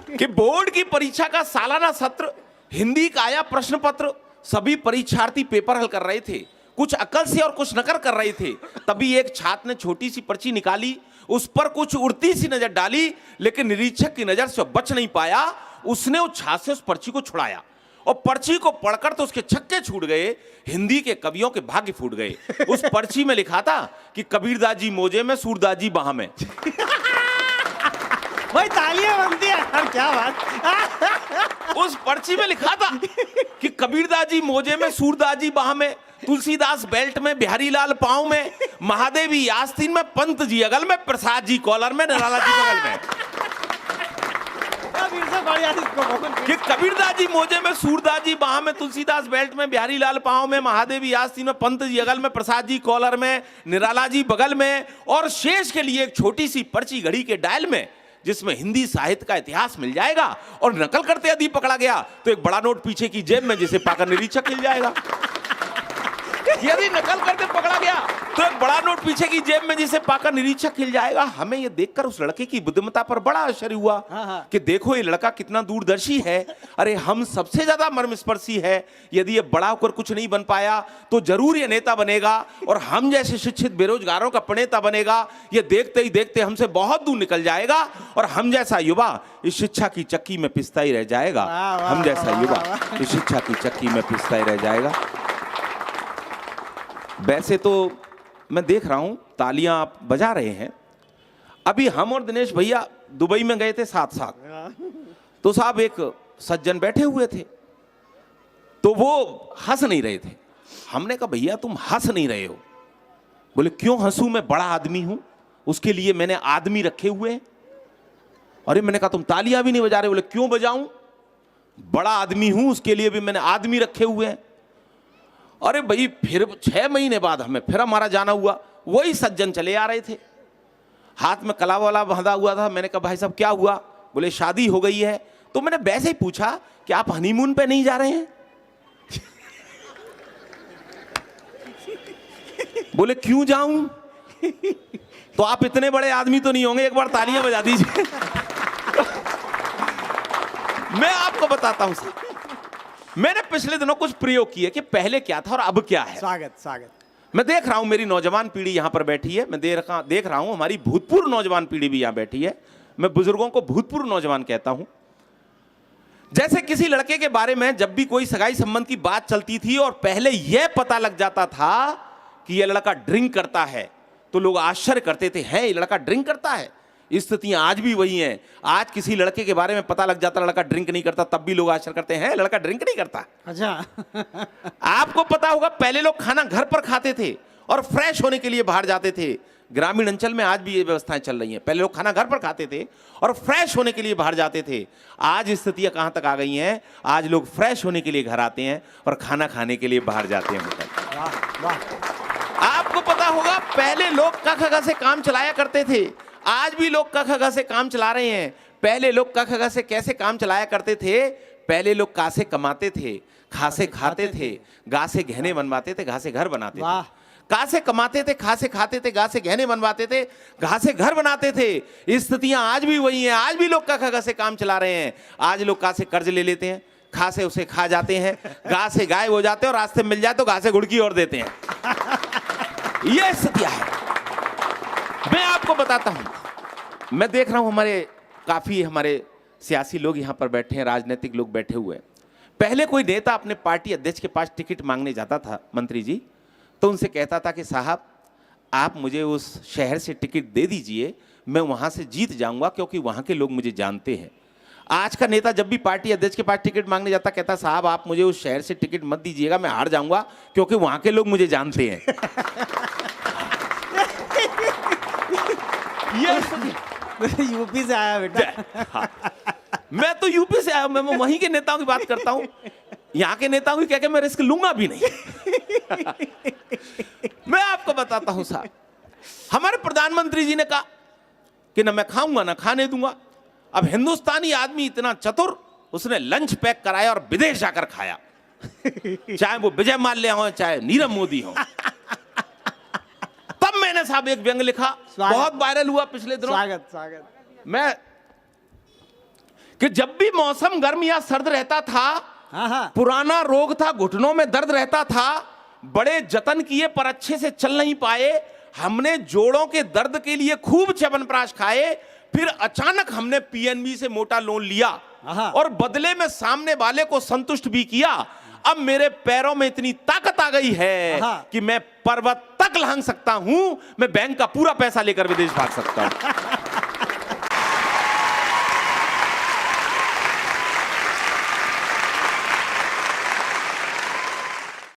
कि बोर्ड की परीक्षा का सालाना सत्र, हिंदी का आया प्रश्न पत्र, सभी परीक्षार्थी पेपर हल कर रहे थे, कुछ अकल से और कुछ नकल कर रहे थे। तभी एक छात्र ने छोटी सी पर्ची निकाली, उस पर कुछ उड़ती सी नजर डाली, लेकिन निरीक्षक की नजर से बच नहीं पाया। उसने उस छात्र से उस पर्ची को छुड़ाया और पर्ची को पढ़कर तो उसके छक्के छूट गए, हिंदी के कवियों के भाग्य फूट गए। उस पर्ची में लिखा था कि कबीरदास जी मोजे में, सूरदास जी बाह में। भाई तालियां बनती है यार, क्या बात। उस पर्ची में लिखा था कि कबीरदास जी मोजे में, सूरदास जी बाह में, तुलसीदास बेल्ट में, बिहारी लाल पांव में, महादेवी आस्तीन में, पंत जी अगल में, प्रसाद जी कॉलर में, निराला जी बगल में। कि कबीरदास जी मोजे में, सूरदास जी बाह में, तुलसीदास बेल्ट में, बिहारी लाल पांव में, महादेवी आस्तीन में, पंत जी अगल में, प्रसाद जी कॉलर में, निराला जी बगल में, और शेष के लिए एक छोटी सी पर्ची घड़ी के डायल में, जिसमें हिंदी साहित्य का इतिहास मिल जाएगा। और नकल करते यदि पकड़ा गया तो एक बड़ा नोट पीछे की जेब में, जिसे पाकर निरीक्षक मिल जाएगा। यदि नकल करते पकड़ा गया तो एक बड़ा नोट पीछे की जेब में, जिसे पाकर निरीक्षक हिल जाएगा। हमें यह देखकर उस लड़के की बुद्धिमत्ता पर बड़ा आश्चर्य हुआ कि देखो ये लड़का कितना दूरदर्शी है। अरे हम सबसे ज्यादा मर्मस्पर्शी है। यदि ये बड़ा होकर कुछ नहीं बन पाया तो जरूर ये नेता बनेगा, और हम जैसे शिक्षित बेरोजगारों का प्रणेता बनेगा। ये देखते ही देखते हमसे बहुत दूर निकल जाएगा, और हम जैसा युवा इस शिक्षा की चक्की में पिसता ही रह जाएगा। हम जैसा युवा इस शिक्षा की चक्की में पिसता ही रह जाएगा। वैसे तो मैं देख रहा हूं तालियां आप बजा रहे हैं। अभी हम और दिनेश भैया दुबई में गए थे साथ साथ, तो साहब एक सज्जन बैठे हुए थे, तो वो हंस नहीं रहे थे। हमने कहा भैया तुम हंस नहीं रहे हो। बोले क्यों हंसूं, मैं बड़ा आदमी हूं, उसके लिए मैंने आदमी रखे हुए हैं। अरे मैंने कहा तुम तालियां भी नहीं बजा रहे। बोले क्यों बजाऊं, बड़ा आदमी हूं, उसके लिए भी मैंने आदमी रखे हुए हैं। अरे भाई फिर 6 महीने बाद हमें फिर हमारा जाना हुआ, वही सज्जन चले आ रहे थे, हाथ में कला वाला बांधा हुआ था। मैंने कहा भाई साहब क्या हुआ। बोले शादी हो गई है। तो मैंने वैसे ही पूछा कि आप हनीमून पे नहीं जा रहे हैं। बोले क्यों जाऊं। तो आप इतने बड़े आदमी तो नहीं होंगे, एक बार तालियां बजा दीजिए। मैं आपको बताता हूं सर, मैंने पिछले दिनों कुछ प्रयोग किए कि पहले क्या था और अब क्या है। स्वागत। मैं देख रहा हूं मेरी नौजवान पीढ़ी यहां पर बैठी है, मैं देख रहा हूं हमारी भूतपूर्व नौजवान पीढ़ी भी यहां बैठी है। मैं बुजुर्गों को भूतपूर्व नौजवान कहता हूं। जैसे किसी लड़के के बारे में जब भी कोई सगाई संबंध की बात चलती थी और पहले यह पता लग जाता था कि यह लड़का ड्रिंक करता है, तो लोग आश्चर्य करते थे, है ये लड़का ड्रिंक करता है। स्थितियां आज भी वही हैं। आज किसी लड़के के बारे में पता लग जाता लड़का ड्रिंक नहीं करता, तब भी लोग आश्चर्य करते हैं लड़का ड्रिंक नहीं करता। अच्छा। आपको पता होगा पहले लोग खाना घर पर खाते थे और फ्रेश होने के लिए बाहर जाते थे। ग्रामीण अंचल में आज भी ये व्यवस्थाएं चल रही हैं। पहले लोग खाना घर पर खाते थे और फ्रेश होने के लिए बाहर जाते थे। आज स्थितियां कहां तक आ गई हैं, आज लोग फ्रेश होने के लिए घर आते हैं और खाना खाने के लिए बाहर जाते हैं होटल। वाह वाह। आपको पता होगा पहले लोग क ख ग से काम चलाया करते थे, आज भी लोग क ख ग से काम चला रहे हैं। पहले लोग क ख ग से कैसे काम चलाया करते थे, पहले लोग का से कमाते थे, खा से खाते थे, गा से गहने बनवाते थे, घा से घर बनाते थे। का से कमाते थे, खा से खाते थे, गा से गहने बनवाते थे, घा से घर बनाते थे। स्थितियां आज भी वही हैं। आज भी लोग क ख ग से काम चला रहे हैं। आज लोग का से कर्ज ले लेते हैं, खा से उसे खा जाते हैं, गा से गायब हो जाते हैं और रास्ते मिल जाए तो गा से गुड़की और देते हैं। यह स्थितियां है। मैं आपको बताता हूं, मैं देख रहा हूं हमारे सियासी लोग यहां पर बैठे हैं, राजनीतिक लोग बैठे हुए हैं। पहले कोई नेता अपने पार्टी अध्यक्ष के पास टिकट मांगने जाता था मंत्री जी, तो उनसे कहता था कि साहब आप मुझे उस शहर से टिकट दे दीजिए, मैं वहां से जीत जाऊंगा क्योंकि वहां के लोग मुझे जानते हैं। आज का नेता जब भी पार्टी अध्यक्ष के पास टिकट मांगने जाता कहता साहब आप मुझे उस शहर से टिकट मत दीजिएगा, मैं हार जाऊंगा क्योंकि वहां के लोग मुझे जानते हैं। यूपी से आया बेटा। हाँ। मैं तो यूपी से आया, मैं वहीं के नेताओं की बात करता हूं। यहां के नेताओं की कह के मैं रिस्क लूंगा भी नहीं। मैं आपको बताता हूं साहब, हमारे प्रधानमंत्री जी ने कहा कि ना मैं खाऊंगा ना खाने दूंगा। अब हिंदुस्तानी आदमी इतना चतुर, उसने लंच पैक कराया और विदेश जाकर खाया, चाहे वो विजय माल्या हो चाहे नीरव मोदी हो। तब मैंने साहब एक व्यंग लिखा, बहुत वायरल हुआ पिछले दिनों। स्वागत। मैं कि जब भी मौसम गर्म या सर्द रहता था, हाँ हाँ पुराना रोग था, घुटनों में दर्द रहता था, बड़े जतन किए पर अच्छे से चल नहीं पाए। हमने जोड़ों के दर्द के लिए खूब च्यवनप्राश खाए, फिर अचानक हमने पीएनबी से मोटा लोन लिया आहा। और बदले में सामने वाले को संतुष्ट भी किया। अब मेरे पैरों में इतनी ताकत आ गई है आहा। कि मैं पर्वत तक लांघ सकता हूं, मैं बैंक का पूरा पैसा लेकर विदेश भाग सकता हूं।